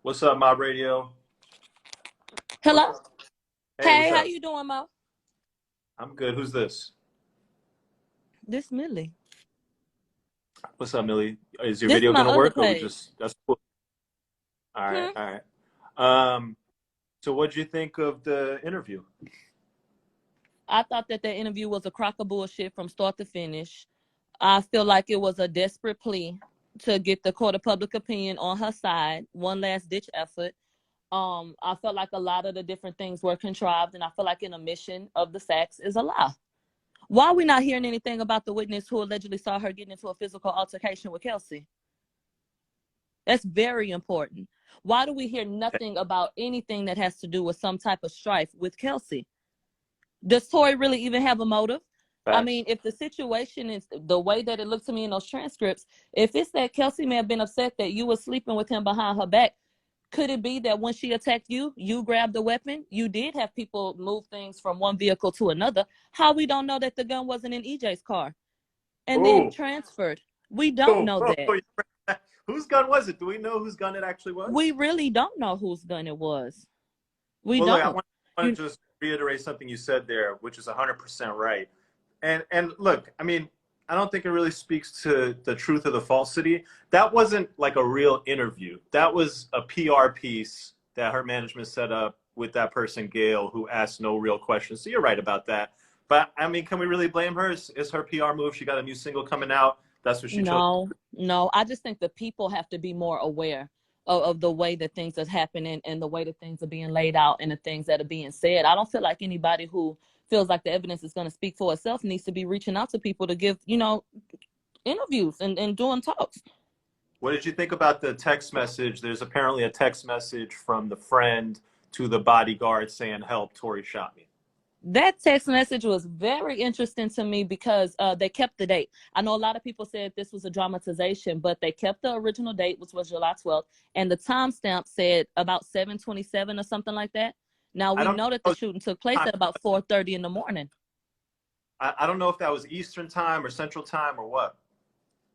What's up, Mob Radio? What's Hello. up? Hey, Hey, what's how up? you doing, Mo? I'm good. Who's this? This Millie. What's up, Millie? Is your This is video my gonna other work, or we page. just that's cool. All right, Hmm? all right. So what'd you think of the interview? I thought that interview was a crock of bullshit from start to finish. I feel like it was a desperate plea to get the court of public opinion on her side, one last ditch effort. I felt like a lot of the different things were contrived, and I feel like an omission of the facts is a lie. Why are we not hearing anything about the witness who allegedly saw her getting into a physical altercation with Kelsey? That's very important. Why do we hear nothing about anything that has to do with some type of strife with Kelsey? Does Tori really even have a motive? I Facts. mean, if the situation is the way that it looked to me in those transcripts, if it's that Kelsey may have been upset that you were sleeping with him behind her back, could it be that when she attacked you, you grabbed the weapon? You did have people move things from one vehicle to another. How we don't know that the gun wasn't in EJ's car and then Oh, transferred? We don't know that. whose gun was it? Do we know whose gun it actually We was? really don't know whose gun it was. We Well, look, I don't. want, I want You to just reiterate something you said there, which is 100% right. And look, I mean, I don't think it really speaks to the truth or the falsity. That wasn't like a real interview. That was a PR piece that her management set up with that person, Gail, who asked no real questions. So you're right about that. But I mean, can we really blame her? It's her PR move. She got a new single coming out. That's what she chose. no. I just think the people have to be more aware of the way that things are happening and the way that things are being laid out and the things that are being said. I don't feel like anybody who feels like the evidence is going to speak for itself needs to be reaching out to people to give, interviews and doing talks. What did you think about the text message? There's apparently a text message from the friend to the bodyguard saying, "Help, Tori shot me." That text message was very interesting to me because they kept the date. I know a lot of people said this was a dramatization, but they kept the original date, which was July 12th, and the timestamp said about 7:27 or something like that. Now I we don't know that the know. shooting took place at about 4:30 in the morning. I don't know if that was Eastern time or Central time or what.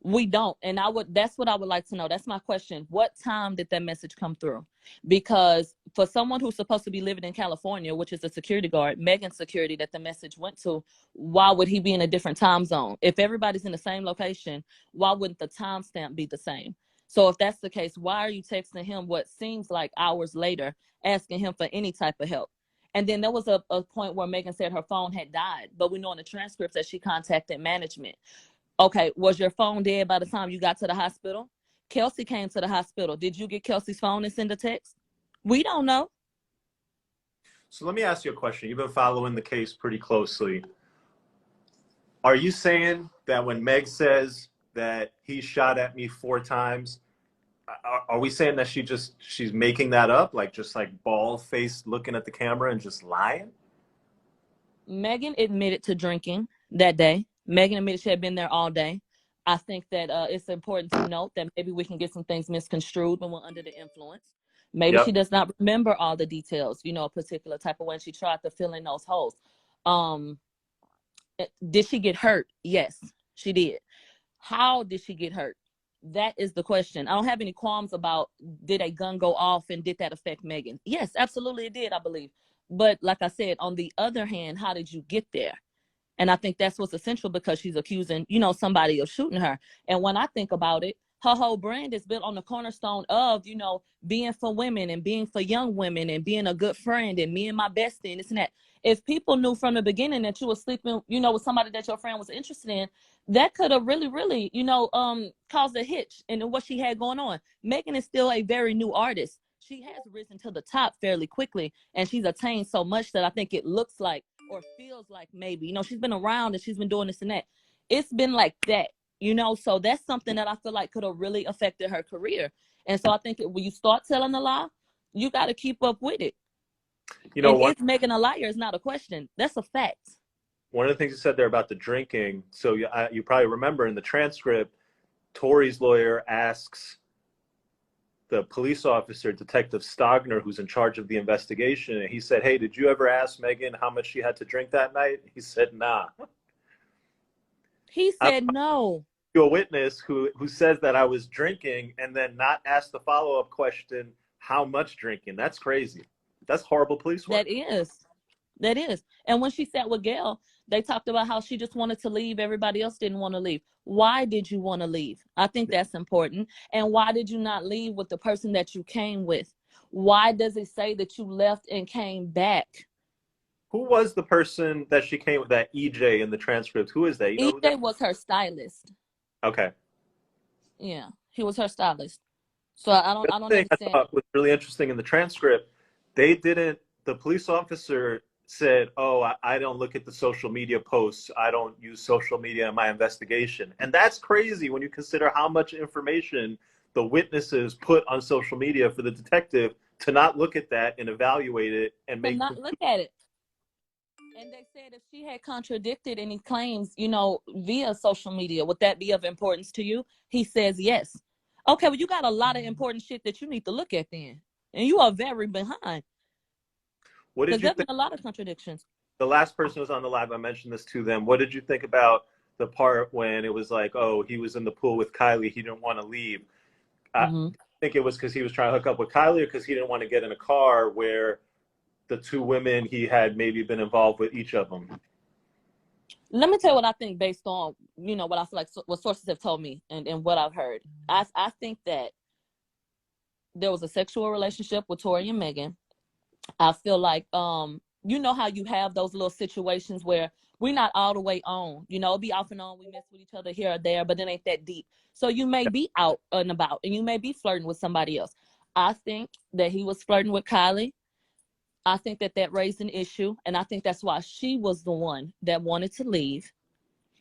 We don't. And that's what I would like to know. That's my question. What time did that message come through? Because for someone who's supposed to be living in California, which is a security guard, Megan's security that the message went to, why would he be in a different time zone? If everybody's in the same location, why wouldn't the timestamp be the same? So if that's the case, why are you texting him what seems like hours later, asking him for any type of help? And then there was a point where Megan said her phone had died, but we know in the transcripts that she contacted management. Okay, was your phone dead by the time you got to the hospital? Kelsey came to the hospital. Did you get Kelsey's phone and send a text? We don't know. So let me ask you a question. You've been following the case pretty closely. Are you saying that when Meg says that he shot at me 4 times, are we saying that she's making that up, like just like bald faced looking at the camera and just lying? Megan admitted to drinking that day. Megan admitted she had been there all day. I think that it's important to note that maybe we can get some things misconstrued when we're under the influence. Maybe she Yep. does not remember all the details, a particular type of when she tried to fill in those holes. Um, did she get hurt? Yes, she did. How did she get hurt? That is the question. I don't have any qualms about did a gun go off and did that affect Megan? Yes, absolutely it did, I believe. But like I said, on the other hand, how did you get there? And I think that's what's essential because she's accusing, somebody of shooting her. And when I think about it, her whole brand is built on the cornerstone of, being for women and being for young women and being a good friend and me and my bestie and this and that. If people knew from the beginning that you were sleeping, with somebody that your friend was interested in, that could have really, really, caused a hitch in what she had going on. Megan is still a very new artist. She has risen to the top fairly quickly, and she's attained so much that I think it looks like or feels like maybe, she's been around and she's been doing this and that. It's been like that, so that's something that I feel like could have really affected her career. And so I think when you start telling the lie, you got to keep up with it. You know, And one is Megan a liar is not a question. That's a fact. one of the things you said there about the drinking. So you probably remember in the transcript, Tori's lawyer asks the police officer, Detective Stogner, who's in charge of the investigation, and he said, "Hey, did you ever ask Megan how much she had to drink that night?" He said, "Nah." He I'm said no. a witness who says that I was drinking and then not ask the follow-up question, how much drinking. That's crazy. That's horrible police work. That is. And when she sat with Gail, they talked about how she just wanted to leave. Everybody else didn't want to leave. Why did you want to leave? I think that's important. And why did you not leave with the person that you came with? Why does it say that you left and came back? Who was the person that she came with, that EJ in the transcript? Who is that? You know who EJ that? was her stylist. Okay. Yeah, he was her stylist. So I don't Thing I understand. thought was really interesting in the transcript, the police officer said, oh, I don't look at the social media posts. I don't use social media in my investigation. And that's crazy when you consider how much information the witnesses put on social media for the detective to not look at that and evaluate it and To make. not look at it. And they said if she had contradicted any claims, you know, via social media, would that be of importance to you? He says yes. Okay, well, you got a lot of important shit that you need to look at then. And you are very behind. What Because did you there's been think? a lot of contradictions. The last person who was on the live, I mentioned this to them. What did you think about the part when it was like, oh, he was in the pool with Kylie, he didn't want to leave? I think it was because he was trying to hook up with Kylie, or because he didn't want to get in a car where the two women he had maybe been involved with each of them. Let me tell you what I think based on, you know, what I feel like what sources have told me and what I've heard. I think that there was a sexual relationship with Tori and Megan. I feel like, you know how you have those little situations where we're not all the way on, you know, it'll be off and on. We mess with each other here or there, but it ain't that deep. So you may be out and about and you may be flirting with somebody else. I think that he was flirting with Kylie. I think that raised an issue. And I think that's why she was the one that wanted to leave.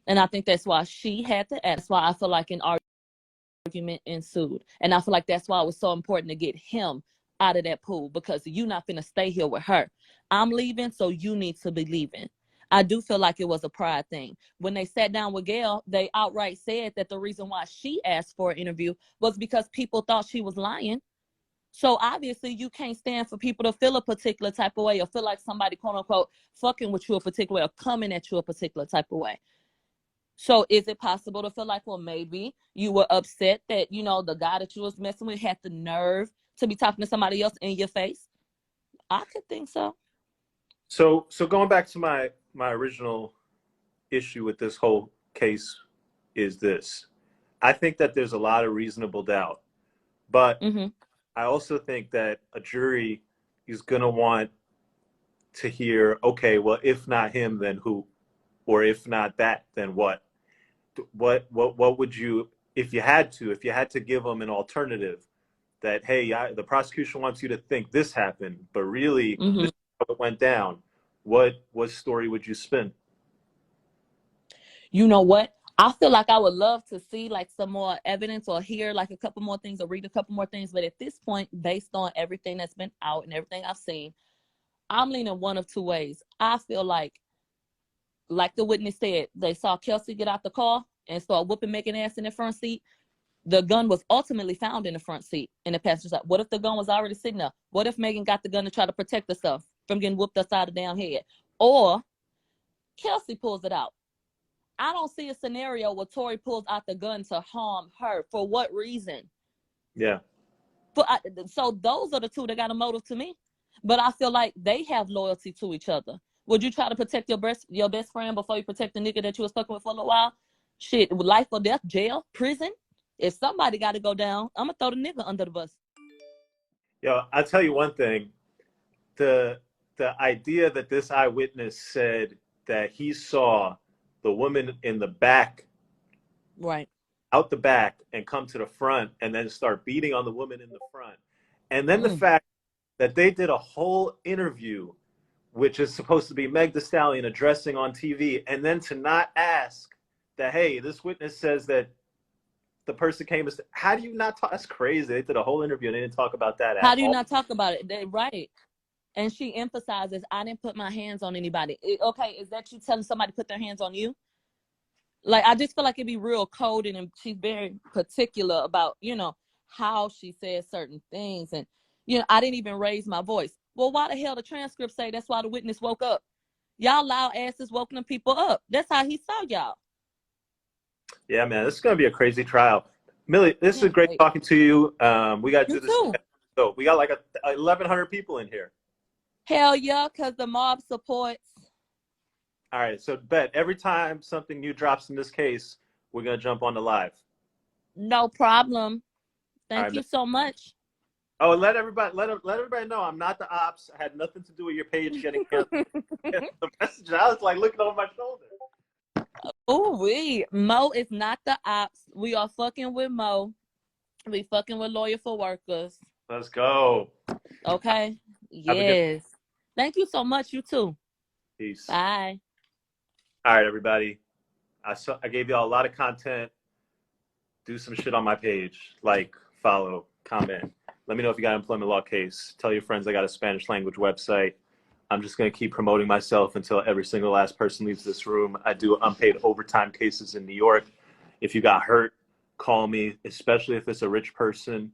And I think that's why she had to ask. That's why I feel like an argument ensued. And I feel like that's why it was so important to get him out of that pool, because you're not going to stay here with her. I'm leaving, so you need to be leaving. I do feel like it was a pride thing. When they sat down with Gail, they outright said that the reason why she asked for an interview was because people thought she was lying. So obviously you can't stand for people to feel a particular type of way or feel like somebody, quote unquote, fucking with you a particular way or coming at you a particular type of way. So is it possible to feel like, well, maybe you were upset that, you know, the guy that you was messing with had the nerve to be talking to somebody else in your face? I could think so. So going back to my original issue with this whole case is this. I think that there's a lot of reasonable doubt, but I also think that a jury is going to want to hear, okay, well, if not him, then who? Or if not that, then what? What would you, if you had to give them an alternative that, hey, the prosecution wants you to think this happened, but really this is how it went down. What story would you spin? You know what? I feel like I would love to see like some more evidence or hear like a couple more things or read a couple more things. But at this point, based on everything that's been out and everything I've seen, I'm leaning one of two ways. I feel like the witness said, they saw Kelsey get out the car and start whooping Megan ass in the front seat. The gun was ultimately found in the front seat in the passenger side. What if the gun was already sitting there? What if Megan got the gun to try to protect herself from getting whooped upside the damn head? Or Kelsey pulls it out. I don't see a scenario where Tori pulls out the gun to harm her. For what reason? Yeah. So those are the two that got a motive to me. But I feel like they have loyalty to each other. Would you try to protect your best friend before you protect the nigga that you was fucking with for a little while? Shit, life or death, jail, prison. If somebody got to go down, I'm going to throw the nigga under the bus. Yo, I'll tell you one thing. The idea that this eyewitness said that he saw the woman in the back, right, out the back, and come to the front and then start beating on the woman in the front. And then the fact that they did a whole interview, which is supposed to be Meg Thee Stallion addressing on TV, and then to not ask that, hey, this witness says that the person came and said, how do you not talk? That's crazy. They did a whole interview and they didn't talk about that at all. How do you not talk about it? Right. And she emphasizes, I didn't put my hands on anybody. Okay, is that you telling somebody to put their hands on you? Like, I just feel like it'd be real coded, and she's very particular about, you know, how she says certain things. And, you know, I didn't even raise my voice. Well, why the hell the transcript say that's why the witness woke up? Y'all loud asses woken them people up. That's how he saw y'all. Yeah, man, this is going to be a crazy trial. Millie, this is great talking to you. We got to do this. So we got like 1,100 people in here. Hell yeah, because the mob supports. All right, so bet every time something new drops in this case, we're gonna jump on the live. No problem. All Thank right, you man. so much. Oh, let everybody know I'm not the ops. I had nothing to do with your page getting canceled. The message, I was like looking over my shoulder. Ooh, Mo is not the ops. We are fucking with Mo. We fucking with Lawyer for Workers. Let's go. Okay? Have a good Yes. Thank you so much. You too. peace. Bye. All right, everybody. I gave y'all a lot of content. Do some shit on my page. Like, follow, comment. Let me know if you got an employment law case. Tell your friends I got a Spanish language website. I'm just going to keep promoting myself until every single last person leaves this room. I do unpaid overtime cases in New York. If you got hurt, call me, especially if it's a rich person